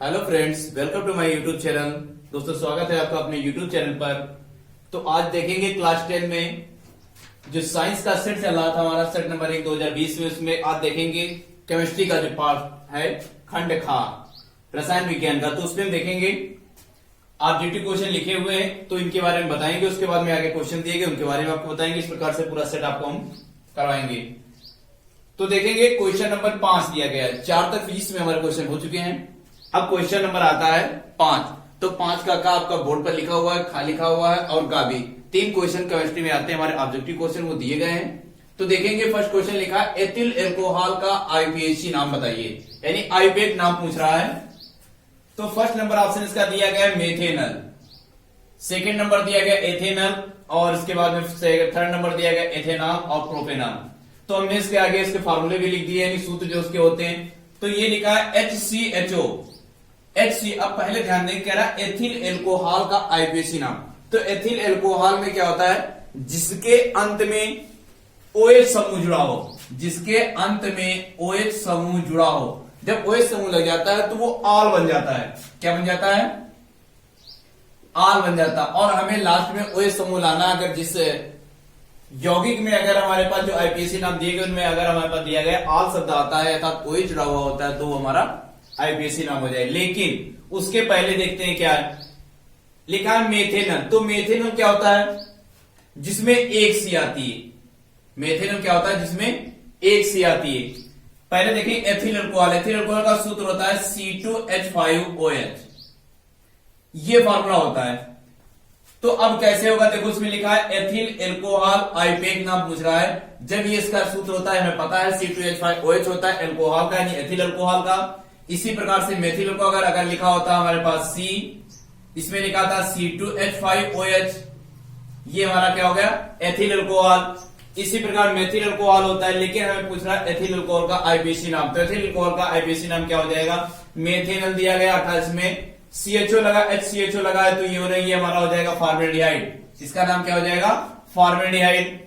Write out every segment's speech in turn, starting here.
Hello friends, welcome to my YouTube channel. दोस्तों, स्वागत है आपका अपने यूट्यूब चैनल पर। तो आज देखेंगे क्लास 10 में जो साइंस का सेट चल रहा था हमारा, सेट नंबर 1 2020 में, उसमें आज देखेंगे केमिस्ट्री का जो पार्ट है, खंड खा रसायन विज्ञान का। तो उसमें हम देखेंगे ऑब्जेक्टिव क्वेश्चन लिखे हुए हैं, तो इनके बारे में बताएंगे। उसके बाद में आगे क्वेश्चन दिए गए, उनके बारे में आपको बताएंगे। इस प्रकार से पूरा सेट आपको हम करवाएंगे। तो देखेंगे क्वेश्चन नंबर 5 दिया गया है। 4 तक फिजिक्स में हमारे क्वेश्चन हो चुके हैं। अब क्वेश्चन नंबर आता है 5। तो 5 का आपका बोर्ड पर लिखा हुआ है, खा लिखा हुआ है और गा भी। 3 क्वेश्चन केमिस्ट्री में आते हैं हमारे ऑब्जेक्टिव क्वेश्चन, वो दिए गए हैं। तो देखेंगे फर्स्ट क्वेश्चन लिखा है एथिल एल्कोहल का आईपीएसी नाम बताइए, यानी आईपीएक नाम पूछ रहा है। तो फर्स्ट नंबर ऑप्शन इसका दिया गया है मेथेनल, सेकेंड नंबर दिया गया एथेनल, और इसके बाद में थर्ड नंबर दिया गया एथेनॉल और प्रोपेनॉल। तो हमने इसके आगे इसके फार्मूले भी लिख दिए, यानी सूत्र जो उसके होते हैं। तो ये लिखा है HCHO HC। अब पहले ध्यान दें, कह रहा है एथिल एल्कोहल का आईपीएसी नाम। तो एथिल एल्कोहल में क्या होता है, जिसके अंत में OH समूह जुड़ा हो, जिसके अंत में OH समूह जुड़ा हो। जब OH समूह लग जाता है तो वो आल बन जाता है। क्या बन जाता है? आल बन जाता है। और हमें लास्ट में OH समूह लाना, अगर जिस यौगिक में अगर हमारे पास जो आईपीएसी नाम दिए गए उनमें अगर हमारे पास दिया गया आल शब्द आता है अर्थात OH जुड़ा हुआ होता है, तो वो हमारा आईपीएसी नाम हो जाए। लेकिन उसके पहले देखते हैं क्या है लिखा है मेथेनल। तो मेथेनल क्या होता है, जिसमें एक सी आती है। मेथेनल क्या होता है, जिसमें एक सी आती है। पहले देखिए एथिल अल्कोहल। एथिल अल्कोहल का सूत्र होता है C2H5OH, ये फॉर्मूला होता है। तो अब कैसे होगा, देखो उसमें लिखा है एथिल एल्कोहल आईपीएक नाम पूछ रहा है। जब ये इसका सूत्र होता है, हमें पता है C2H5OH होता है एल्कोहल का, यानी एथिल अल्कोहल का। इसी प्रकार से मेथिल को अगर लिखा होता है हमारे पास C, इसमें लिखा था C2H5OH, ये हमारा क्या हो गया, एथिल अल्कोहल। इसी प्रकार मेथिल अल्कोहल होता है, लेकिन हमें पूछ रहा है एथिल अल्कोहल का आईपीएसी नाम। तो एथिल अल्कोहल का आईपीएसी नाम क्या हो जाएगा, मेथेनल दिया गया, अर्थात इसमें CHO लगा, HCHO लगा है, तो ये हमारा हो जाएगा फॉर्मेल्डिहाइड। इसका नाम क्या हो जाएगा, फॉर्मेल्डिहाइड।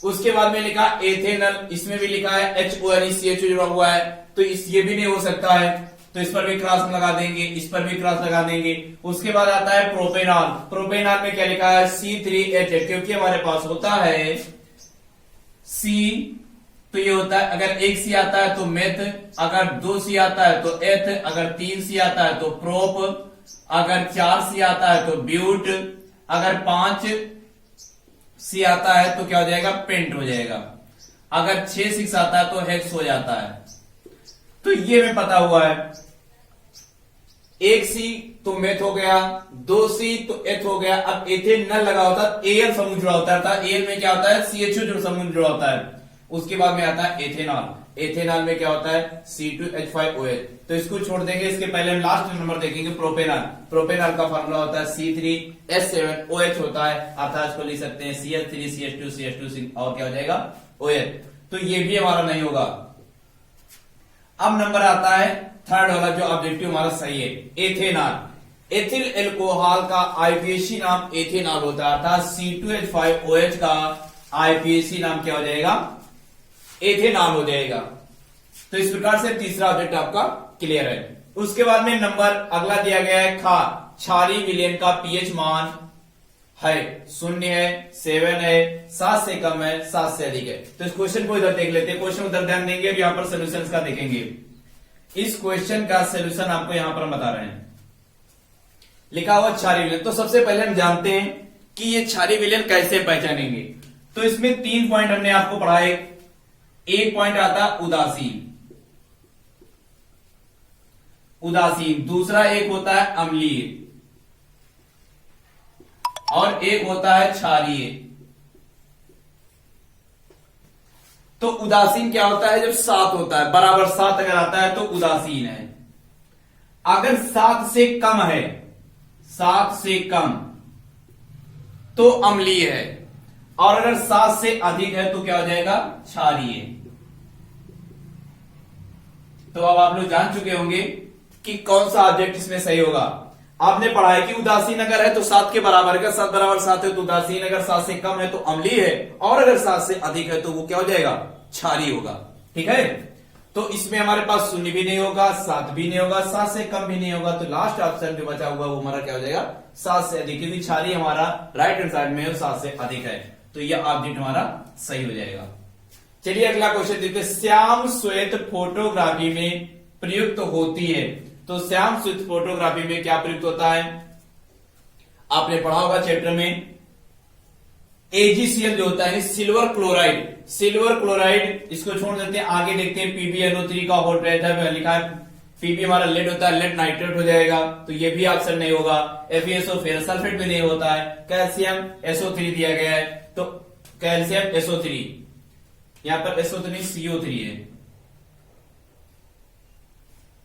उसके बाद में लिखा एथेनल, इसमें भी लिखा है HO CHO जुड़ा हुआ है, तो ये भी नहीं हो सकता है, तो इस पर भी क्रॉस लगा देंगे, इस पर भी क्रॉस लगा देंगे। उसके बाद आता है प्रोपेनॉल। प्रोपेनॉल में क्या लिखा है C3H8, क्योंकि हमारे पास होता है C, तो ये होता है अगर एक सी आता है तो मेथ, अगर 2 सी आता है तो एथ, अगर 3 सी आता है तो प्रोप, अगर 4 सी आता है तो ब्यूट, अगर 5 सी आता है तो क्या हो जाएगा, पेंट हो जाएगा। अगर 6 आता है तो हेक्स हो जाता है। तो ये हमें पता हुआ है। 1 सी तो मेथ हो गया, 2 सी तो एथ हो गया। अब एथेनल लगा होता है, एल समूह जुड़ा होता है, अर्थात एल में क्या होता है, CHO जो समूह जुड़ा होता है। उसके बाद में आता है एथेनॉल। एथेनॉल में क्या होता है, C2H5OH। तो इसको छोड़ देंगे, इसके पहले हम लास्ट नंबर देखेंगे प्रोपेनॉल। प्रोपेनॉल का फॉर्मूला होता है C3H7OH होता है, अर्थात इसको लिख सकते हैं CH3CH2 और क्या हो जाएगा, OH। तो ये भी हमारा नहीं होगा। अब नंबर आता है थर्ड वाला, जो ऑब्जेक्टिव हमारा सही है, एथेनॉल। एथिल एल्कोहल का आईपीएसी नाम एथेनॉल होता है, अर्थात C2H5OH का आईपीएसी नाम क्या हो जाएगा, एथेनॉल हो जाएगा। तो इस प्रकार से तीसरा ऑब्जेक्ट आपका क्लियर है। उसके बाद में नंबर अगला दिया गया है खा। क्षारीय विलयन का पीएच मान है 0 है, 7 है, 7 से कम है, 7 से अधिक है। तो इस क्वेश्चन को इधर देख लेते हैं। क्वेश्चन उधर ध्यान देंगे और यहां पर सोल्यूशन का देखेंगे। इस क्वेश्चन का सोल्यूशन आपको यहां पर हम बता रहे हैं। लिखा हुआ क्षारीय विलयन। तो सबसे पहले हम जानते हैं कि ये क्षारीय विलयन कैसे पहचानेंगे। तो इसमें 3 पॉइंट हमने आपको पढ़ाए। एक पॉइंट आता उदासीन, उदासीन। दूसरा एक होता है अम्लीय, और एक होता है क्षारीय। तो उदासीन क्या होता है, जब 7 होता है, बराबर 7 अगर आता है तो उदासीन है। अगर 7 से कम है, 7 से कम तो अम्लीय है, और अगर 7 से अधिक है तो क्या हो जाएगा, क्षारीय। तो अब आप लोग जान चुके होंगे कि कौन सा ऑब्जेक्ट इसमें सही होगा। आपने पढ़ा है कि उदासीन अगर है तो 7 के बराबर का, 7 बराबर 7 है तो उदासीन, अगर 7 से कम है तो अम्लीय है, और अगर 7 से अधिक है तो वो क्या हो जाएगा, क्षारीय होगा। ठीक है। तो इसमें हमारे पास शून्य भी नहीं होगा, 7 भी नहीं होगा, 7 से कम भी नहीं होगा, तो लास्ट ऑप्शन जो बचा हुआ वो हमारा क्या हो जाएगा, 7 से अधिक, क्योंकि क्षारीय हमारा राइट हैंड साइड में है, 7 से अधिक है, तो यह ऑब्जेक्ट हमारा सही हो जाएगा। चलिए अगला क्वेश्चन देखते हैं। श्याम श्वेत फोटोग्राफी में प्रयुक्त होती है, तो श्याम श्वेत फोटोग्राफी में क्या प्रयुक्त होता है, आपने पढ़ा होगा चैप्टर में, AgCl जो होता है सिल्वर क्लोराइड, सिल्वर क्लोराइड, इसको छोड़ देते हैं, आगे देखते हैं PbNO3 का होट रहता है, लिखा है Pb हमारा लेड होता है, लेड नाइट्रेट हो जाएगा, तो ये भी ऑप्शन नहीं होगा। FeSO फेरस सल्फेट भी नहीं होता है, कैल्शियम SO3 दिया गया है, तो कैल्शियम SO3, यहां पर SO3 CO3 है,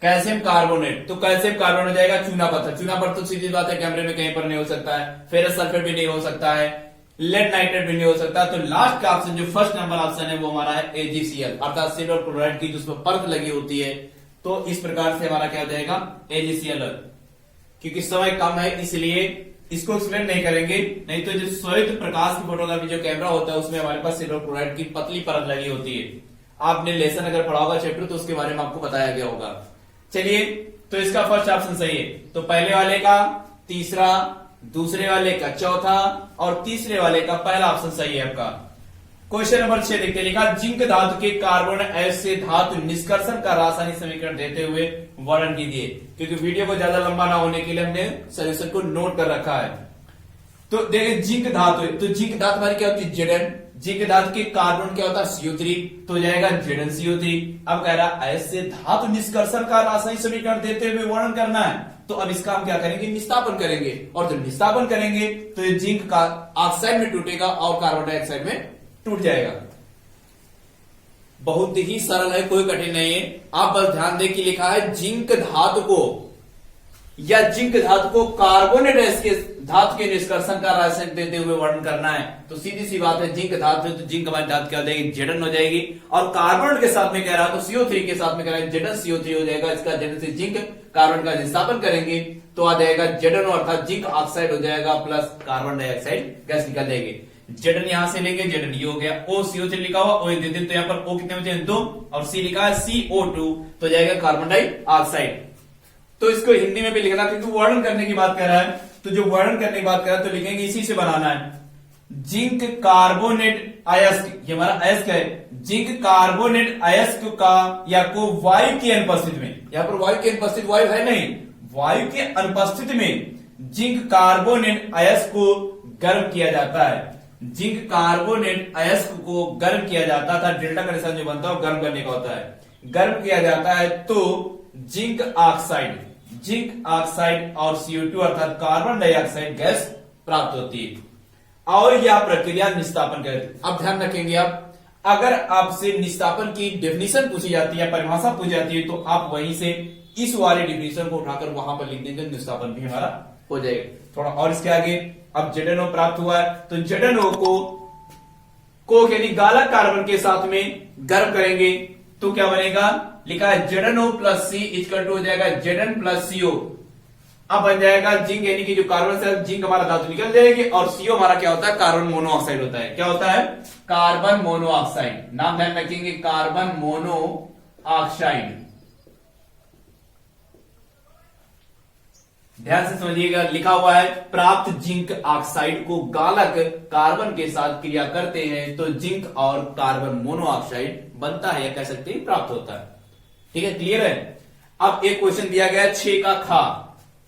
कैल्शियम कार्बोनेट, तो कैल्शियम कार्बोनेट हो जाएगा चूना पत्थर, चूना पत्थर सीधी बात है कैमरे में कहीं पर नहीं हो सकता है, फेरस सल्फेट भी नहीं हो सकता है, लेड नाइट्रेट भी नहीं हो सकता, तो लास्ट का ऑप्शन जो फर्स्ट नंबर ऑप्शन है वो हमारा है AgCl, अर्थात सिल्वर क्लोराइड की जिसमें परत लगी होती है, तो इस प्रकार से हमारा क्या हो जाएगा AgCl। क्योंकि समय कम है इसलिए इसको एक्सप्लेन नहीं करेंगे, नहीं तो जो श्वेत प्रकाश की फोटोग्राफी जो कैमरा होता है उसमें हमारे पास सिल्वर क्लोराइड की पतली परत लगी होती है। आपने लेसन अगर पढ़ा होगा चैप्टर तो उसके बारे में आपको बताया गया होगा। चलिए, तो इसका फर्स्ट ऑप्शन सही है, तो पहले वाले का तीसरा, दूसरे वाले का चौथा और तीसरे वाले का पहला ऑप्शन सही है आपका। क्वेश्चन नंबर 6 देखते, लिखा जिंक धातु के कार्बन ऐसे धातु निष्कर्षण का रासायनिक समीकरण देते हुए वर्णन कीजिए। क्योंकि वीडियो को ज्यादा लंबा ना होने के लिए हमने सॉल्यूशन को नोट कर रखा है। तो देखिए जिंक धातु है, तो जिंक धातु हमारी क्या होती है Zn, जिंक धातु के कार्बन क्या होता है CO3, तो हो जाएगा ZnCO3। अब कह रहा ऐसे धातु निष्कर्षण का रासायनिक समीकरण देते हुए वर्णन करना है, तो अब इसका हम क्या करेंगे, निस्तापन करेंगे, और जब निस्तापन करेंगे तो ये जिंक का ऑक्साइड में टूटेगा और कार्बन डाइऑक्साइड में टूट जाएगा। बहुत ही सरल है, कोई कठिन नहीं है, आप बस ध्यान दें कि लिखा है जिंक धातु को या जिंक धातु को कार्बोनेट के धातु के निष्कर्षण का रासायनिक देते हुए वर्णन करना है, तो सीधी सी बात है जिंक धातु है तो जिंक हमारी धातु क्या हो जाएगी Zn हो जाएगी, और कार्बोनेट के साथ में कह रहा तो CO3 के साथ में कह रहा है ZnCO3 हो जाएगा। इसका Zn से जिंक कार्बन का निस्तापन करेंगे तो आ जाएगा Zn, अर्थात जिंक ऑक्साइड हो जाएगा प्लस कार्बन डाइऑक्साइड गैस निकल जाएगी। Zn यहां से लेंगे, Zn ये हो गया, OCO3 लिखा हुआ, O दे दें तो यहां पर O कितने बचे 2 और C लिखा है CO2, तो जाएगा कार्बन डाइऑक्साइड। तो इसको हिंदी में भी लिखना, क्योंकि वर्णन करने की बात कर रहा है, तो जो वर्णन करने की बात कर रहा है तो लिखेंगे इसी से बनाना है, जिंक कार्बोनेट अयस्क, ये हमारा अयस्क है, जिंक कार्बोनेट अयस्क का या को वायु की अनुपस्थिति में, यहां पर वायु की अनुपस्थिति, वायु है नहीं, वायु के अनुपस्थिति में जिंक कार्बोनेट अयस्क को गर्म किया जाता है, जिंक कार्बोनेट अयस्क को गर्म किया जाता था, डेल्टा का निशान जो बनता है वो गर्म करने का होता है, गर्म किया जाता है तो जिंक ऑक्साइड और CO2 अर्थात कार्बन डाइऑक्साइड गैस प्राप्त होती है, और यह प्रक्रिया निस्तापन कहते हैं। अब ध्यान रखेंगे आप, अगर आपसे निस्तापन की डेफिनेशन पूछी जाती है, परिभाषा पूछी जाती है, तो आप वहीं से इस वाले डेफिनेशन को उठाकर वहां पर लिख देंगे, निस्तापन भी हमारा हो जाएगा। थोड़ा और इसके आगे, अब ZnO प्राप्त हुआ है तो ZnO को यानी गालक कार्बन के साथ में गर्म करेंगे तो क्या बनेगा, लिखा है ZnO plus C equal to हो जाएगा Zn प्लस CO। अब बन जाएगा जिंक, यानी कि जो कार्बन से जिंक हमारा धातु निकल जाएगी, और CO हमारा क्या होता है, कार्बन मोनोऑक्साइड होता है। क्या होता है, कार्बन मोनोऑक्साइड, नाम ध्यान रखेंगे, कार्बन मोनोऑक्साइड। ध्यान से समझिएगा, लिखा हुआ है प्राप्त जिंक ऑक्साइड को गालक कार्बन के साथ क्रिया करते हैं तो जिंक और कार्बन मोनोऑक्साइड बनता है, या कह सकते हैं प्राप्त होता है। ठीक है, क्लियर है। अब एक क्वेश्चन दिया गया है 6 का खा,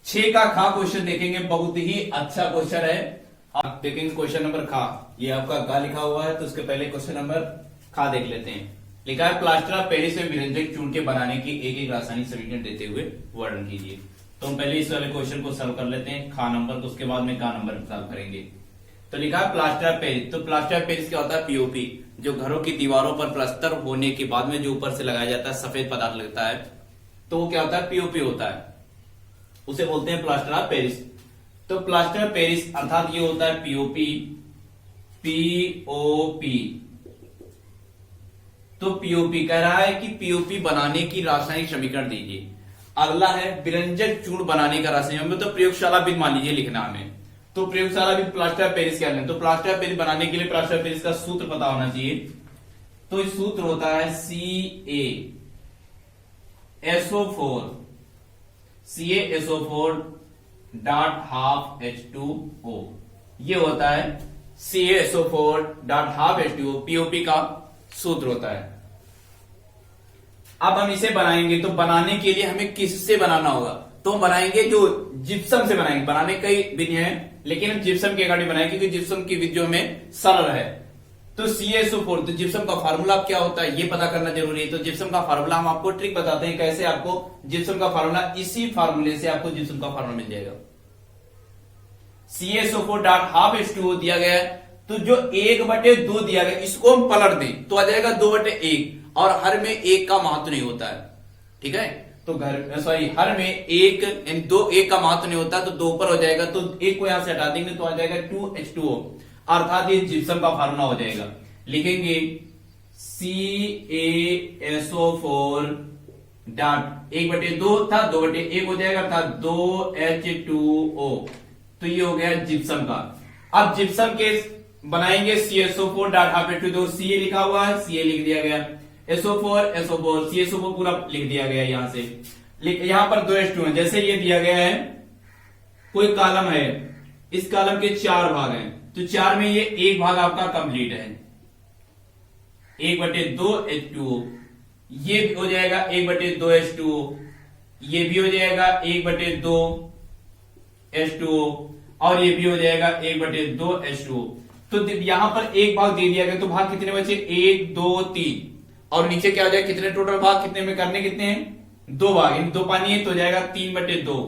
6 का खा क्वेश्चन देखेंगे, बहुत ही अच्छा क्वेश्चन है। आप देखेंगे क्वेश्चन नंबर खा, ये आपका गा लिखा हुआ है, तो उसके पहले क्वेश्चन नंबर खा देख लेते हैं। लिखा है प्लास्टर ऑफ पेरिस में विरंजक चूर्ण के बनाने की एक एक रासायनिक समीकरण देते हुए वर्णन कीजिए। तो हम पहले इस वाले क्वेश्चन को सॉल्व कर लेते हैं, खा नंबर, तो उसके बाद में का नंबर सॉल्व करेंगे। तो लिखा है प्लास्टर ऑफ पेरिस, तो प्लास्टर ऑफ पेरिस क्या होता है, पीओपी, जो घरों की दीवारों पर प्लास्टर होने के बाद में जो ऊपर से लगाया जाता है सफेद पदार्थ लगता है, तो वो क्या होता है, पीओपी होता है, उसे बोलते हैं प्लास्टर ऑफ पेरिस। तो प्लास्टर ऑफ पेरिस अर्थात ये होता है पीओपी, पीओपी। तो पीओपी कह रहा है कि पीओपी बनाने की रासायनिक समीकरण दीजिए। अगला है विरंजक चूर्ण बनाने का रासायनिक, तो प्रयोगशाला विद मान लीजिए लिखना हमें, तो प्रयोगशाला विद प्लास्टर ऑफ पेरिस क्या लें, तो प्लास्टर ऑफ पेरिस बनाने के लिए प्लास्टर ऑफ पेरिस का सूत्र पता होना चाहिए। तो इस सूत्र होता है CA, SO4 CaSO4 dot half H2O, ये होता है CaSO4 dot half H2O, POP का सूत्र होता है। अब हम इसे बनाएंगे, तो बनाने के लिए हमें किससे बनाना होगा? तो हम बनाएंगे जो जिप्सम से बनाएंगे। बनाने कई विधियां हैं, लेकिन हम जिप्सम के अकॉर्डिंग बनाएंगे क्योंकि जिप्सम की विधि जो हमें सरल है। तो CaSO4, तो जिप्सम का फार्मूला क्या होता है ये पता करना जरूरी है। तो जिप्सम का फार्मूला हम आपको ट्रिक बताते हैं कैसे आपको जिप्सम का फार्मूला, इसी फार्मूले से आपको जिप्सम का फार्मूला मिल जाएगा। CaSO4 डॉट हाफ H2O दिया गया है, तो जो 1/2 दिया गया इसको हम पलट दें तो आ जाएगा 2/1, और हर में 1 का महत्व नहीं होता है, ठीक है। तो हर में 1 यानी 1 का महत्व नहीं होता, तो 2 ऊपर हो जाएगा, तो 1 को यहां से हटा देंगे तो आ जाएगा 2H2O, अर्थात ये जिप्सम का फार्मूला हो जाएगा। लिखेंगे CaSO4 डॉट 1/2 था, 2/1 हो जाएगा, अर्थात 2H2O, तो ये हो गया जिप्सम का। अब जिप्सम के बनाएंगे CaSO4 dot half H2O, Ca लिखा हुआ है, Ca लिख दिया गया, SO4 CaSO4 पूरा लिख दिया गया यहां से। यहां पर 2H2 है, जैसे ये दिया गया है, कोई कॉलम है, इस कॉलम के 4 भाग हैं, तो 4 में ये 1 भाग आपका कंप्लीट है, 1/2 H2O, ये हो जाएगा 1/2 H2O, ये भी हो जाएगा 1/2 H2O, और ये भी हो जाएगा 1/2 H2O। तो यहां पर 1 भाग दे दिया गया, तो भाग कितने बचे? 1 2 3, और नीचे क्या हो जाएगा, कितने टोटल भाग कितने में करने कितने हैं? 2 भाग, इन 2 पानी है तो जाएगा 3/2,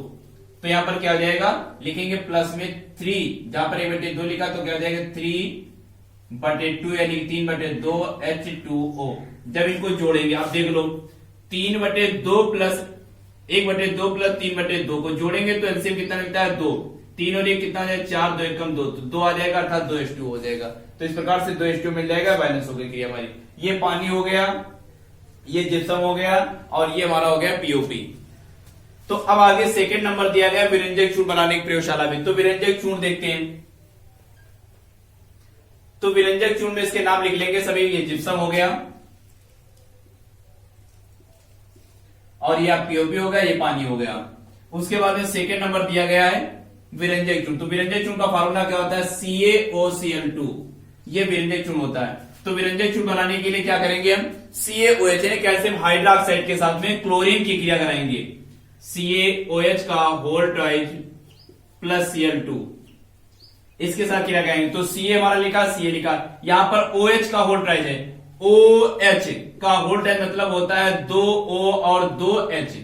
तो यहां पर क्या हो जाएगा, लिखेंगे प्लस में 3, जहां पर 1/2 लिखा तो क्या हो जाएगा 3/2 यानी 3/2 H2O। जब इनको जोड़ेंगे आप देख लो, 3/2 प्लस 1/2 प्लस 3/2 को जोड़ेंगे तो एलसीएम कितना मिलता है? 2, 3 और 1 कितना आ जाएगा? 4, 2 1 कम 2, तो 2 आ जाएगा, अर्थात 2H2 हो जाएगा। तो इस प्रकार से 2H2 मिल जाएगा, बैलेंस हो गई क्रिया हमारी। ये पानी हो गया, ये जिप्सम हो गया, और ये हमारा हो गया पीओपी। तो अब आगे सेकंड नंबर दिया गया विरंजक चूर्ण बनाने की प्रयोगशाला में। तो विरंजक चूर्ण देखते हैं, तो विरंजक चूर्ण में इसके नाम लिख लेंगे सभी। ये जिप्सम हो गया, और ये पीओपी हो गया, ये पानी हो गया। उसके बाद में सेकंड नंबर दिया गया है विरंजक चूर्ण। तो विरंजक चूर्ण का फार्मूला क्या होता है? CaOCl2, ये विरंजक चूर्ण होता है। तो विरंजक चूर्ण बनाने के लिए क्या करेंगे हम? CaOH यानी कैल्शियम हाइड्रोक्साइड के साथ में क्लोरीन की क्रिया कराएंगे, CaOH का होल ट्वाइस प्लस Cl2, इसके साथ क्रिया कराएंगे। तो Ca हमारा लिखा, Ca लिखा, यहां पर OH का होल ट्वाइस है, OH का होल ट्वाइस मतलब होता है 2O और 2H,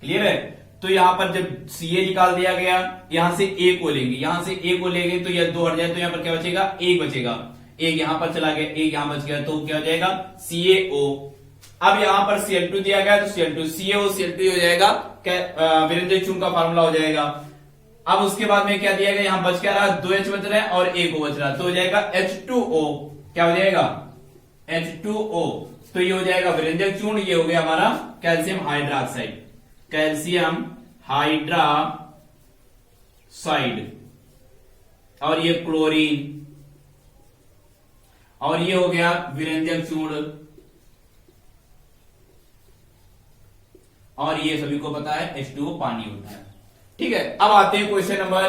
क्लियर है। तो यहां पर जब Ca निकाल दिया गया, यहां से A को लेंगे, यहां से A को लेंगे तो यह 2 हट जाए, तो यहां पर क्या बचेगा? 1 बचेगा, 1 यहां पर चला गया, 1 यहां बच गया, तो क्या हो जाएगा? CaO। अब यहां पर Cl2 दिया गया, तो Cl2 CaOCl2 हो जाएगा, विरंजक चूर्ण का फार्मूला हो जाएगा। अब उसके बाद में क्या दिया गया? यहां बच क्या रहा? 2H बच रहा है और 1O बच रहा है, तो हो जाएगा H2O। क्या हो जाएगा? H2O। तो ये हो जाएगा विरंजक चूर्ण, ये हो गया हमारा कैल्शियम हाइड्रोक्साइड, कैल्शियम हाइड्रोक्साइड, और ये क्लोरीन, और ये हो गया विरंजक चूर्ण, और ये सभी को पता है H2O पानी होता है। ठीक है, अब आते हैं क्वेश्चन नंबर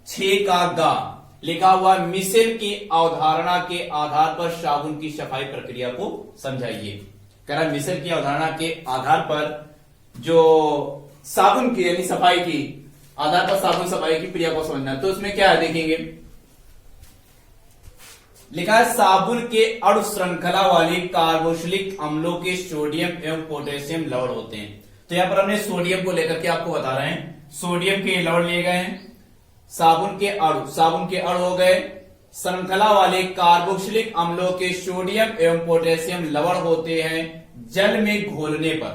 6 का गा। लिखा हुआ मिसेल की अवधारणा के आधार पर साबुन की सफाई प्रक्रिया को समझाइए। कह रहा मिसेल की अवधारणा के आधार पर जो साबुन की यानी सफाई की आधार पर साबुन सफाई की क्रिया को समझना है। तो उसमें क्या है देखेंगे, लिखा है साबुन के अणु श्रृंखला वाले कार्बोक्सिलिक अम्लों के सोडियम एवं पोटेशियम लवण होते हैं। तो यहां पर हमने सोडियम को लेकर के आपको बता रहे हैं, सोडियम के लवण लिए गए हैं, साबुन के अणु हो गए, श्रृंखला वाले कार्बोक्सिलिक अम्लों के सोडियम एवं पोटेशियम लवण होते हैं जल में घोलने पर।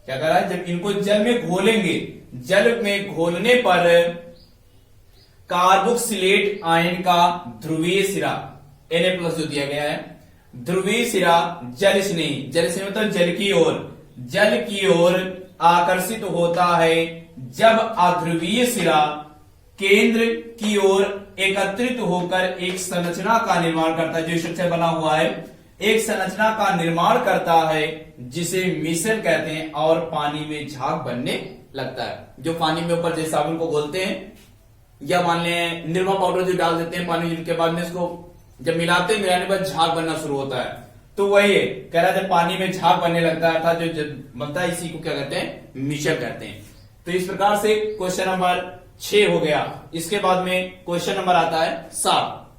क्या कर रहा है? जब इनको जल में घोलेंगे, जल में घोलने पर कार्बोक्सिलेट आयन का ध्रुवीय सिरा Na+ जो दिया गया है, ध्रुवीय सिरा जल स्नेही मतलब जल की ओर आकर्षित होता है जब अध्रुवीय सिरा केंद्र की ओर एकत्रित होकर एक संरचना का निर्माण करता है। जो स्ट्रक्चर बना हुआ है एक संरचना का निर्माण करता है जिसे मिश्रण कहते हैं और पानी में झाग बनने लगता है। जो पानी में ऊपर जैसे साबुन को घोलते हैं या मान लें निरमा पाउडर जो डाल देते हैं पानी में, जिनके बाद में इसको जब मिलाते हैं, मिलाने के बाद झाग बनना शुरू होता है। तो वही है, कह रहा था पानी में झाग बनने लगता है, अर्थात जो बनता है इसी को क्या कहते हैं, मिश्रण कहते हैं। तो इस प्रकार से क्वेश्चन नंबर 6 हो गया। इसके बाद में क्वेश्चन नंबर आता है 7।